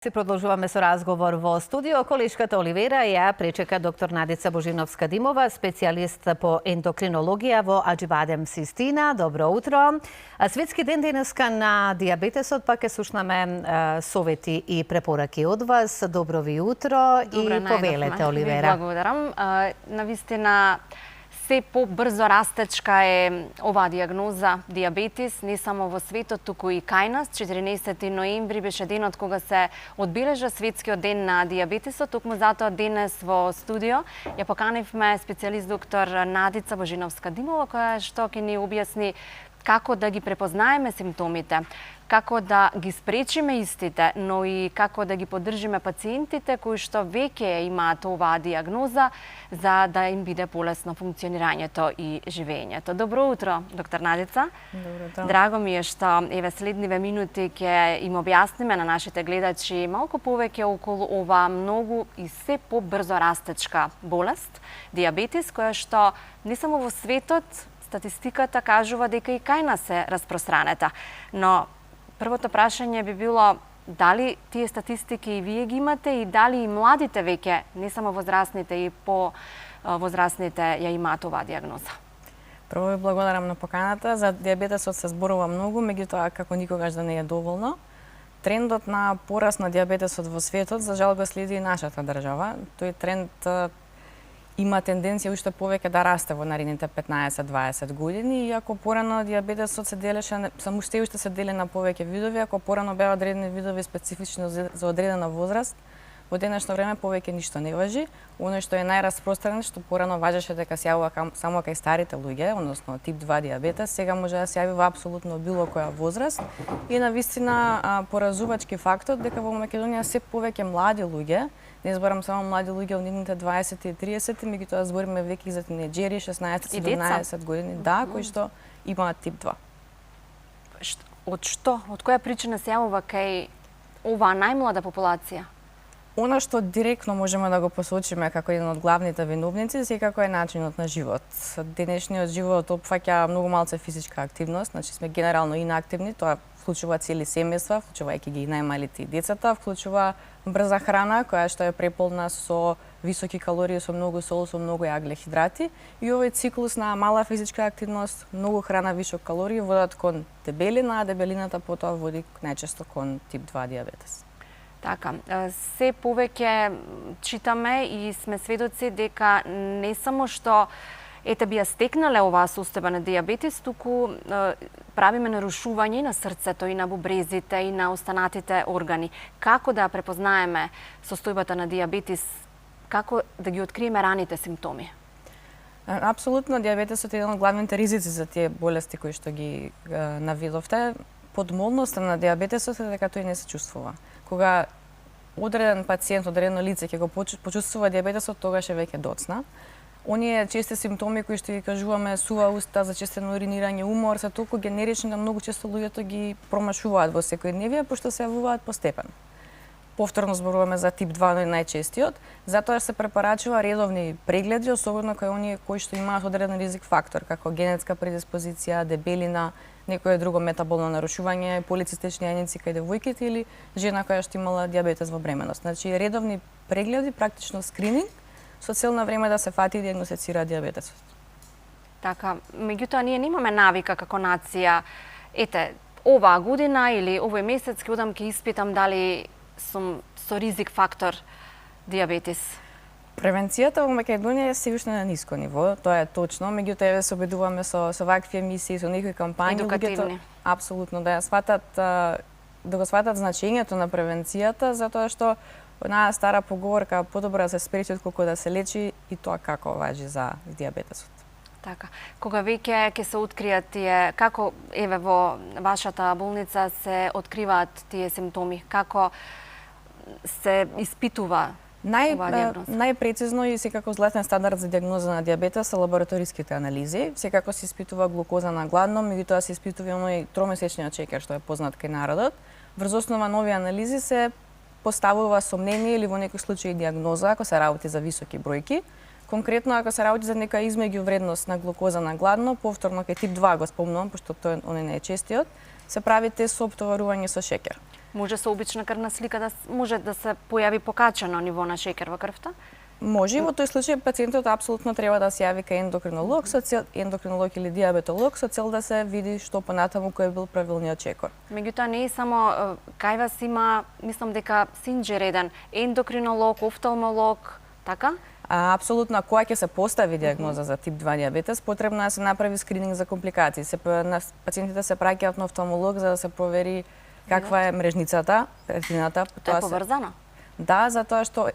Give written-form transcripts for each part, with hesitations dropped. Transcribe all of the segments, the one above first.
Се продолжуваме со разговор во студио. Колешката Оливера ја пречека доктор Надица Божиновска-Димова, специјалист по ендокринологија во Аџибадем Систина. Добро утро. Светски ден денеска на дијабетесот, пак ќе слушнаме совети и препораки од вас. Добро ви утро. Добро, и повелете, Оливера. Благодарам. Навистина, се побрзо растечка е оваа дијагноза дијабетис, не само во светот, туку и кај нас. 14 ноември беше денот кога се одбележа светскиот ден на дијабетисот. Токму затоа денес во студио ја поканивме специјалист доктор Надица Божиновска-Димова, која што ќе ни објасни како да ги препознаеме симптомите, како да ги спречиме истите, но и како да ги поддржиме пациентите кои што веќе имаат оваа дијагноза, за да им биде полесно функционирањето и живењето. Добро утро, доктор Надица. Добро утро. Драго ми е што следниве минути ќе им објасниме на нашите гледачи малку повеќе околу оваа многу и се побрзо растечка болест, дијабетис, која што не само во светот, статистиката кажува дека и кај нас е распространета. Но првото прашање би било дали тие статистики и вие ги имате и дали и младите веќе, не само возрастните и по возрастните ја имаат оваа дијагноза. Прво ви благодарам на поканата. За дијабетесот се зборува многу, меѓутоа како никогаш да не е доволно. Трендот на пораст на дијабетесот во светот за жал го следи и нашата држава. Тој тренд има тенденција уште повеќе да расте во наредните 15-20 години, иако порано дијабетесот се делеше, само уште се дели на повеќе видови, ако порано беа одредени видови специфично за одредена возраст, во денешно време повеќе ништо не важи. Оно што е најраспространет, што порано важеше дека се јавува само кај старите луѓе, односно тип 2 дијабетес, сега може да се јави во апсолутно било која возраст. И навистина поразувачки фактот дека во Македонија се повеќе млади луѓе, не зборам само млади луѓе од нивните 20 и 30, меѓутоа збориме веќе за тинеџери, 16-17 години, да, кои што имаат тип 2. Од што? Од која причина се јавува кај оваа најмлада популација? Она што директно можеме да го посочиме како еден од главните виновници, секако е начинот на живот. Денешниот живот опфаќа многу малце физичка активност, значи сме генерално инактивни, тоа вклучува цели семејства, вклучувајќи ги и најмалите и децата, вклучува брза храна која што е преполна со високи калории, со многу сол, со многу јаглехидрати, и овој циклус на мала физичка активност, многу храна, висок калории водат кон дебелина, а дебелината потоа води најчесто кон тип 2 дијабетес. Така, се повеќе читаме и сме сведоци дека не само што би ја стекнале оваа состојба на дијабетис, туку правиме нарушување на срцето и на бубрезите и на останатите органи. Како да препознаеме состојбата на дијабетис, како да ги откриеме раните симптоми? Апсолутно, дијабетесот е еден од главните ризици за тие болести кои што ги наведовте. Подмолноста на дијабетесот е дека тој не се чувствува. Кога одреден пациент, одредено лице ќе го почувствува дијабетесот, тогаш е веќе доцна. Оние чести симптоми кои што ги кажуваме, сува уста, зачестено уринирање, умор, се толку генерични да многу често луѓето ги промашуваат во секојдневие, пошто се јавуваат постепено. Повторно зборуваме за тип 2, но најчестиот, затоа се препорачува редовни прегледи, особено кај оние кои што имаат одреден ризик фактор, како генетска предиспозиција, дебелина, некое друго метаболно нарушување, полицистични јајници кај девојките или жена која што имала дијабетес во бременост. Значи редовни прегледи, практично скрининг, со цел на време да се фати и дијагностицира дијабетесот. Така, меѓутоа ние немаме навика како нација, оваа година или овој месец ќе одам ќе испитам дали сум со ризик фактор дијабетис. Превенцијата во Македонија е се уште на ниско ниво, тоа е точно, меѓутоа еве се обидуваме со вакви емисии, со некои кампањи, едукативни. Апсолутно да го сватат значењето на превенцијата, затоа што една стара поговорка, подобро да се спречи отколку да се лечи, и тоа како важи за дијабетесот. Така, кога веќе ќе се откријат тие, како еве во вашата болница се откриваат тие симптоми, како се испитува оваа дијагноза? Најпрецизно и секако златен стандард за дијагноза на дијабетес се лабораториските анализи. Секако се испитува глукоза на гладно, меѓутоа се испитува оној тромесечниот шеќер што е познат кај народот. Врз основа на овие анализи се поставува сомнение или во некој случај дијагноза ако се работи за високи бројки. Конкретно ако се работи за некоја измеѓу вредност на глукоза на гладно, повторно кај тип 2 го спомнувам, пошто тој не е честиот, се прави тест со оптоварување со шеќер. Може со обична крвна слика може да се појави покачено ниво на шеќер во крвта? Може и во тој случај пациентот апсолутно треба да се јави кај ендокринолог или диабетолог со цел да се види што понатаму кој бил правилниот чекор. Меѓутоа не е само кај вас има, мислам дека синџер еден ендокринолог, офталмолог, така? Апсолутно, кога ќе се постави диагноза за тип 2 диабетес, потребно да се направи скрининг за компликации. Пациентите се праќаат на офталмолог за да се провери каква е мрежницата, ретината. Тоа е поврзано? Да, затоа што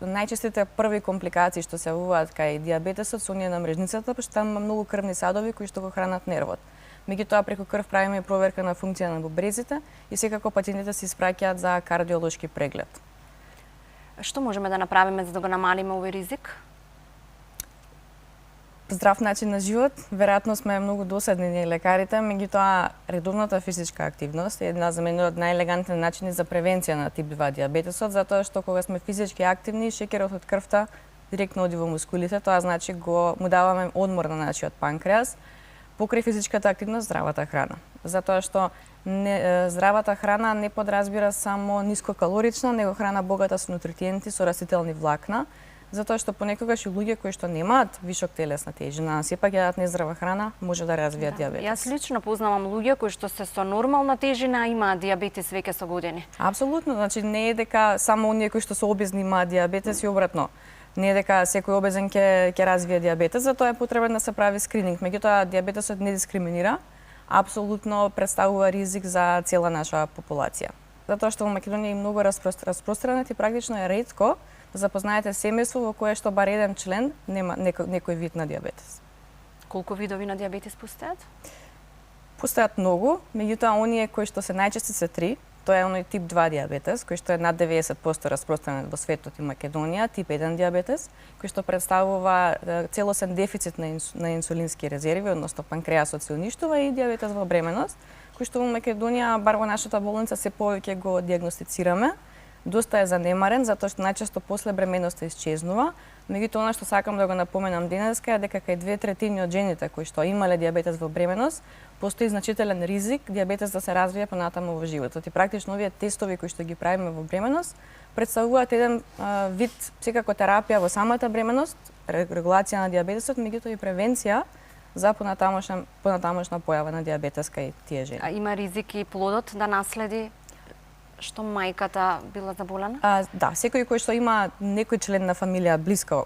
најчестите први компликации што се јавуваат кај диабетесот се оние на мрежницата, пошто таму има многу крвни садови кои што го хранат нервот. Меѓутоа преку крв правиме и проверка на функција на бубрезите и секако пациентите се испраќаат за кардиолошки преглед. Што можеме да направиме за да го намалиме овој ризик? Здрав начин на живот, веројатно сме многу досадни ние лекарите, меѓутоа редовната физичка активност е една за мене од најелегантни начини за превенција на тип 2 диабетесот, затоа што кога сме физички активни, шеќерот од крвта директно оди во мускулите, тоа значи му даваме одмор на нашиот панкреас, покрај физичката активност здравата храна. Затоа што здравата храна не подразбира само нискокалорична, него храна богата со нутритиенти, со растителни влакна, затоа што понекогаш и луѓе кои што немаат вишок телесна тежина, а сепак јадат нездрава храна, може да развијат диабетес. Јас лично познавам луѓе кои што се со нормална тежина имаат диабетес веќе со години. Апсолутно, значи не е дека само оние кои што се обезни имаат диабетес и обратно. Не е дека секој обезен ќе развие диабетес, затоа е потребен да се прави скрининг. Меѓутоа диабетесот не дискриминира, апсолутно представува ризик за цела наша популација. Затоа што во Македонија е многу распространет и практично е ретко да запознаете семејство во кое што бар еден член нема некој вид на диабетес. Колку видови на диабетес постојат? Постојат многу, меѓутоа оние кои што се најчести се 3. Тоа е оној тип 2 диабетес, кој што е над 90% распространет во светот и Македонија, тип 1 диабетес, кој што представува целосен дефицит на инсулински резерви, односно панкреасот се уништува, и диабетес во бременост, кој што во Македонија, бар во нашата болница, се повеќе го диагностицираме. Доста е занемарен, затоа што најчесто после бременоста исчезнува. Меѓутоа, она што сакам да го напоменам денеска е дека кај 2/3 од жените кои што имале диабетес во бременост, постои значителен ризик диабетес да се развие понатаму во животот. И практично овие тестови кои што ги правиме во бременост претставуваат еден вид секако терапија во самата бременост, регулација на диабетесот, меѓутоа и превенција за понатамошна појава на диабетес кај тие жени. А има ризик и плодот да наследи што мајката била заболена? Да, секој кој што има некој член на фамилија блиско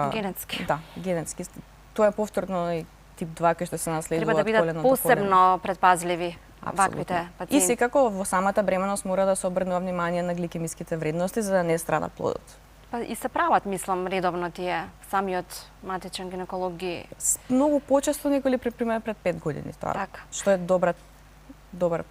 генетски. Да, генетски. Тоа е повторно и тип 2 кој што се наследува од треба да бидат посебно предпазливи ваквите пациенти. И секако во самата бременост мора да се обрнува внимание на гликемиските вредности за да не страда плодот. Па и се прават, мислам, редовно тие самиот матичен гинеколог ги многу почесто некои припремаат пред 5 години тоа. Така. Што е добар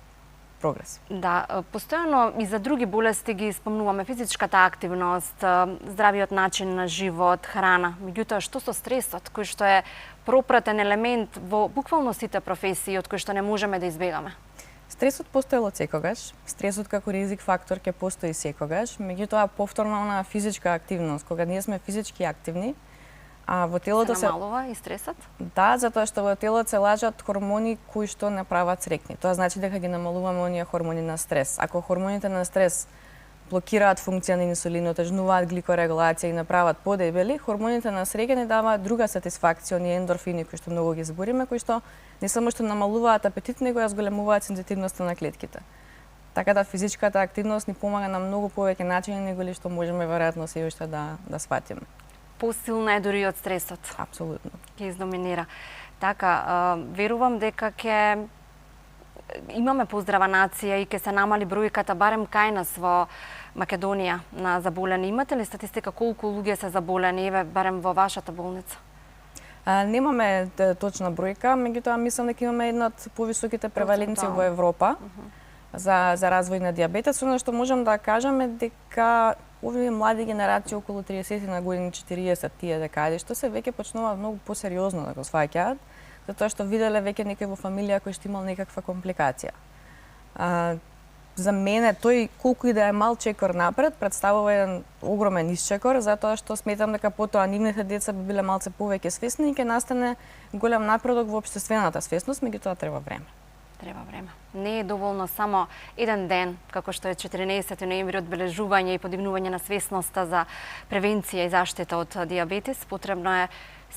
прогрес. Да, постојано и за други болести ги спомнуваме физичката активност, здравиот начин на живот, храна. Меѓутоа, што со стресот, кој што е пропратен елемент во буквално сите професии од кои што не можеме да избегаме? Стресот постои од секогаш. Стресот како ризик фактор ќе постои секогаш, меѓутоа повторно на физичка активност, кога ние сме физички активни, а во телото се намалува и стресот? Да, затоа што во телото се лажат хормони кои што не прават среќни. Тоа значи дека ги намалуваме оние хормони на стрес. Ако хормоните на стрес блокираат функција на инсулинот, тежнуваат гликорегулација и направат подебели, хормоните на среќа ни даваат друга сатисфакција, оние ендорфини кои што многу ги збориме, кои што не само што намалуваат апетит, него ја зголемуваат сензитивноста на клетките. Така да физичката активност ни помага на многу повеќе начини него ли што можеме веројатно се уште да сватиме. Посилна е дури од стресот. Апсолутно. Ќе издоминира. Така, верувам дека ќе имаме поздрава нација и ќе се намали бројката барем кај нас во Македонија на заболени. Имате ли статистика колку луѓе се заболени, еве барем во вашата болница? Немаме точна бројка, меѓутоа мислам дека имаме една од повисоките преваленции во Европа за развој на диабетес. Оно што можам да кажам е дека овие млади генерации околу 30 на години, 40 тие декади, што се веќе почнуваат многу посериозно да го сваќаат, затоа што виделе веќе некој во фамилија кој што имал некаква компликација. За мене тој колку и да е мал чекор напред представува еден огромен исчекор, затоа што сметам дека потоа нивните деца би биле малце повеќе свесни и ќе настане голем напредок во општествената свесност, меѓутоа треба време. Треба време. Не е доволно само еден ден, како што е 14 ноември, одбележување и подигнување на свесноста за превенција и заштита од дијабетес. Потребно е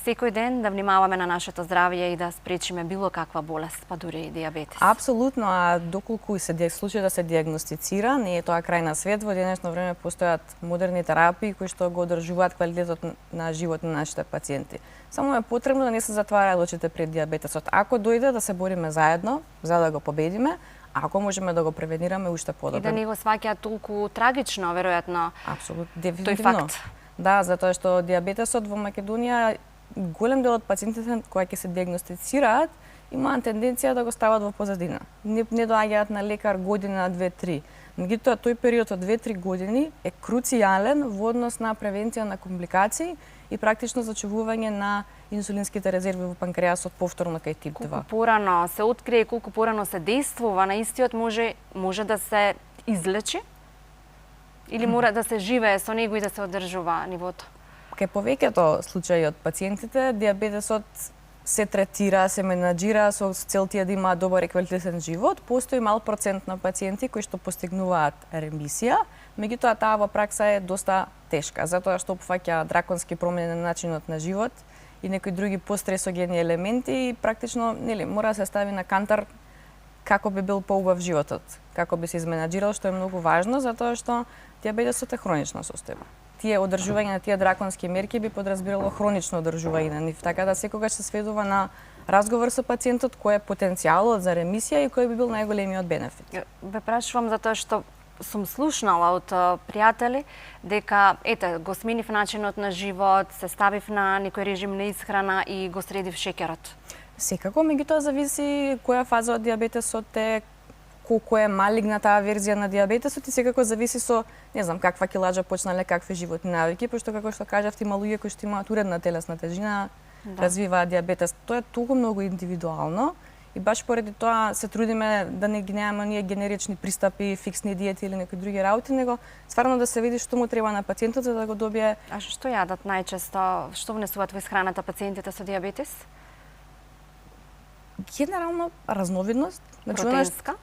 секој ден да внимаваме на нашето здравје и да спречиме било каква болест, па дури и дијабетес. Апсолутно, а доколку се случи да се диагностицира, не е тоа крај на свет. Во денешно време постојат модерни терапии кои што го одржуваат квалитетот на живот на нашите пациенти. Само е потребно да не се затвараат очите пред дијабетесот. Ако дојде, да се бориме заедно за да го победиме, ако можеме да го превенираме, уште подобро. И да не го сваќаат толку трагично, веројатно. Апсолутно, тој дефинитивно. факт. Да, затоа што дијабетесот во Македонија, голем дел од пациентите кои ќе се диагностицираат имаат тенденција да го стават во позадина. Не доаѓаат на лекар година, 2-3. Меѓутоа, тој период од 2-3 години е круцијален во однос на превенција на компликации и практично зачувување на инсулинските резерви во панкреасот повторно кај тип 2. Колку порано се открие, колку порано се действува на истиот, може да се излечи? Или мора да се живее со него и да се одржува нивото? Кај повеќето случаи од пациентите, дијабетесот се третира, се менаџира со цел тие да имаат добар и квалитетен живот. Постои мал процент на пациенти кои што постигнуваат ремисија, меѓутоа таа во пракса е доста тешка, затоа што опфаќа драконски промени на начинот на живот и некои други постресогени елементи и практично, мора да се стави на кантар како би бил поубав животот, како би се изменаџирал, што е многу важно, затоа што дијабетесот е хронична состојба. Тие одржување на тие драконски мерки би подразбирало хронично одржување на нив, така да секогаш се сведува на разговор со пациентот кој е потенцијалот за ремисија и кој би бил најголемиот бенефит. Ве прашувам затоа што сум слушнала од пријатели дека го сменив начинот на живот, се ставив на некој режим на исхрана и го средив шеќерот. Секако, меѓутоа зависи која фаза од дијабетесот е, колку е малигна таа верзија на дијабетесот и секако зависи со, не знам, каква килаџа почнале, какви животни навики, пошто како што кажавте, има луѓе кои што имаат уредна телесна тежина, развиваат дијабетес. Тоа е толку многу индивидуално и баш поради тоа се трудиме да не ги немаме оние генерични пристапи, фиксни диети или некои други работи, него стварно да се види што му треба на пациентот за да го добие. А што јадат најчесто? Што внесуваат во исхраната пациентите со дијабетес? Генерално разновидност, Протеинска?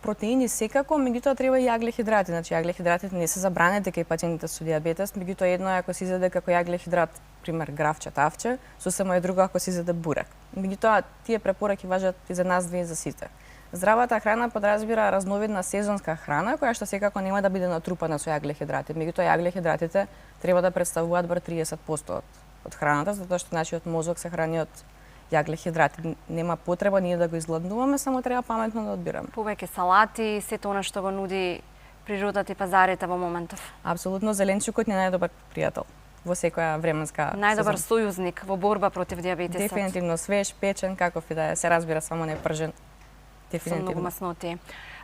Протеини секако, меѓутоа треба и јаглехидрати. Значи јаглехидратите не се забранети кај пациентите со дијабетес, меѓутоа едно е ако се изеде како јаглехидрат, пример гравче, тавче, сосема е друго ако се изеде бурек. Меѓутоа тие препораки важат и за нас две и за сите. Здравата храна подразбира разновидна сезонска храна која што секако нема да биде натрупана со јаглехидрати. Меѓутоа јаглехидратите треба да представуваат бар 30% од храната, затоа што нашиот мозок се храни од јаглехидрати. Нема потреба ние да го изгладнуваме, само треба паметно да одбираме. Повеќе салати, сето она што го нуди природата и пазарите во моментов. Апсолутно, зеленчукот не е најдобар пријател во секоја временска најдобар сојузник во борба против дијабетесот. Дефинитивно свеж, печен, каков и да е, се разбира, само не пржен. Со многу масноти.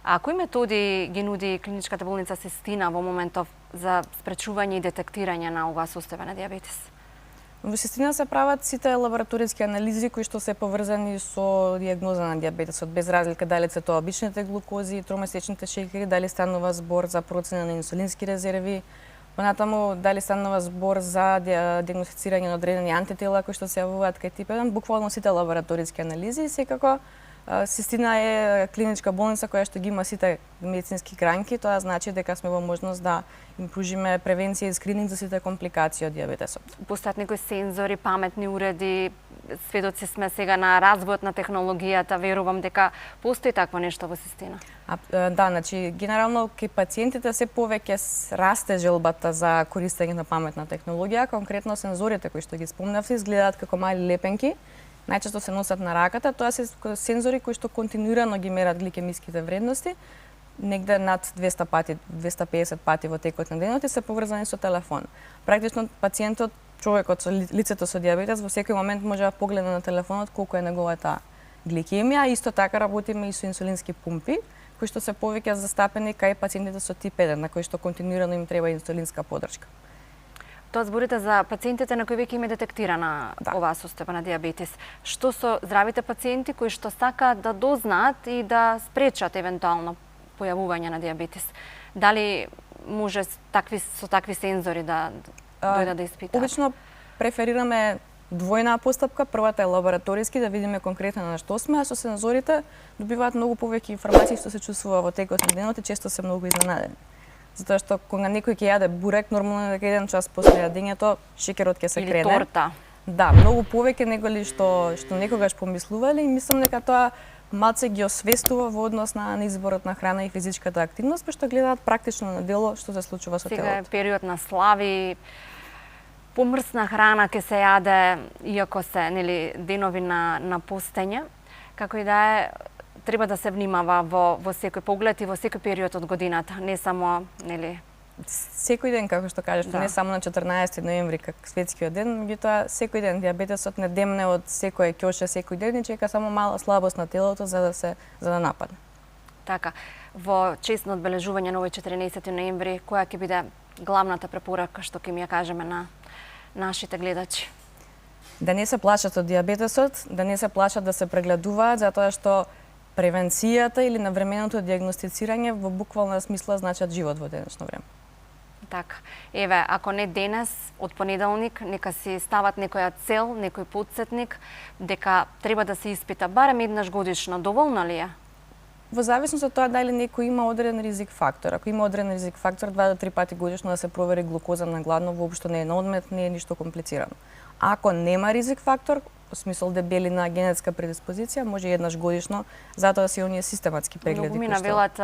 А кои методи ги нуди клиничката болница Систина во моментов за спречување и детектирање на оваа состојба на дијабетес? Во Систина се прават сите лабораториски анализи кои што се поврзани со дијагноза на дијабетесот, без разлика дали се тоа обичните глукози, тромесечните шеќери, дали станува збор за процена на инсулински резерви, понатаму дали станува збор за диагностицирање на одредени антитела кои што се јавуваат кај тип 1, буквално сите лабораториски анализи и секако Систина е клиничка болница која што ги има сите медицински гранки, тоа значи дека сме во можност да им пружиме превенција и скрининг за сите компликации од дијабетесот. Постојат некои сензори, паметни уреди, сведоци сме сега на развојот на технологијата, верувам дека постои такво нешто во Систина. Да, значи генерално кај пациентите се повеќе расте желбата за користење на паметна технологија, конкретно сензорите кои што ги спомнавте изгледаат како мали лепенки. Најчесто се носат на раката, тоа се сензори кои што континуирано ги мерат гликемиските вредности, негде над 200 пати, 250 пати во текот на денот и се поврзани со телефон. Практично пациентот, човекот со лицето со дијабетес во секој момент може да погледне на телефонот колку е неговата гликемија, исто така работиме и со инсулински пумпи, кои што се повеќе застапени кај пациентите со тип 1, на кои што континуирано им треба инсулинска поддршка. Тоа зборите за пациентите на кои веќе им е детектирана оваа состојба на дијабетес. Што со здравите пациенти кои што сакаат да дознаат и да спречат евентуално појавување на дијабетес? Дали може со такви сензори да дојдат да испитаат? Обично преферираме двојна постапка. Првата е лабораториски, да видиме конкретно на што сме, а со сензорите добиваат многу повеќе информации што се чувствува во текот на денот и често се многу изненадени. Затоа што кога некој ќе јаде бурек, нормално е дека еден час после јадењето шеќерот ќе се Или крене. торта. Да, многу повеќе неголи што некогаш помислувале и мислам дека тоа малце ги освестува во однос на изборот на храна и физичката активност, што гледаат практично на дело што се случува со Сега е телото. период на слави, помрсна храна ќе се јаде, иако се денови на постење. Како и да е, треба да се внимава во секој поглед и во секој период од годината, не само Секој ден, како што кажеш, Да. не само на 14 ноември как светскиот ден, меѓутоа секој ден дијабетесот не демне од секој ќоше секој ден и чека само мала слабост на телото за да нападне. Така. Во чест на одбележување на овој 14 ноември, која ќе биде главната препорака што ќе ми ја кажеме на нашите гледачи? Да не се плашат од дијабетесот, да не се плашат да се прегледуваат, затоа што превенцијата или навременото дијагностицирање во буквална смисла значат живот во денешно време. Така. Еве, ако не денес, од понеделник, нека си стават некоја цел, некој потсетник, дека треба да се испита барем еднаш годишно. Доволно ли е? Во зависност од тоа дали некој има одреден ризик фактор. Ако има одреден ризик фактор, 2 до 3 пати годишно да се провери глукоза на гладно, воопшто не е на одмет, не е ништо комплицирано. Ако нема ризик фактор, во смисол дебелина, генетска предиспозиција, може еднаш годишно, затоа се оние систематски прегледи. Многу ми навелат,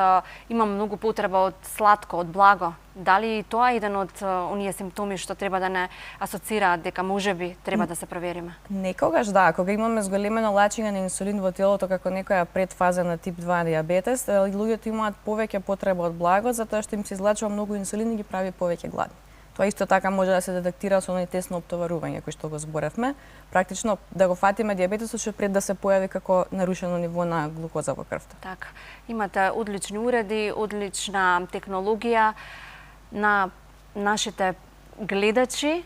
имам многу потреба од сладко, од благо. Дали и тоа е еден од оние симптоми што треба да не асоцираат дека можеби треба да се провериме? Некогаш да, кога имаме зголемено лачење на инсулин во телото како некоја предфаза на тип 2 дијабетес, луѓето имаат повеќе потреба од благо затоа што им се излачува многу инсулин и ги прави повеќе гладни. Тоа исто така може да се детектира со оној тест на оптоварување кој што го зборевме. Практично да го фатиме дијабетесот што пред да се појави како нарушено ниво на глукоза во крвта. Така. Имате одлични уреди, одлична технологија на нашите гледачи.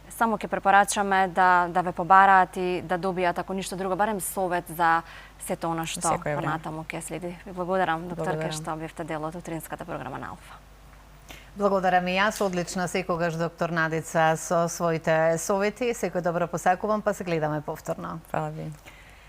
Само ќе препорачаме да ве побараат и да добијат, ако ништо друго, барем совет за сето она што понатаму ќе следи. Ви благодарам, докторке, што бевте дел од утринската програма на Алфа. Благодарам и јас, одлична секогаш доктор Надица со своите совети. Секој добро посакувам, па се гледаме повторно. Фала ви.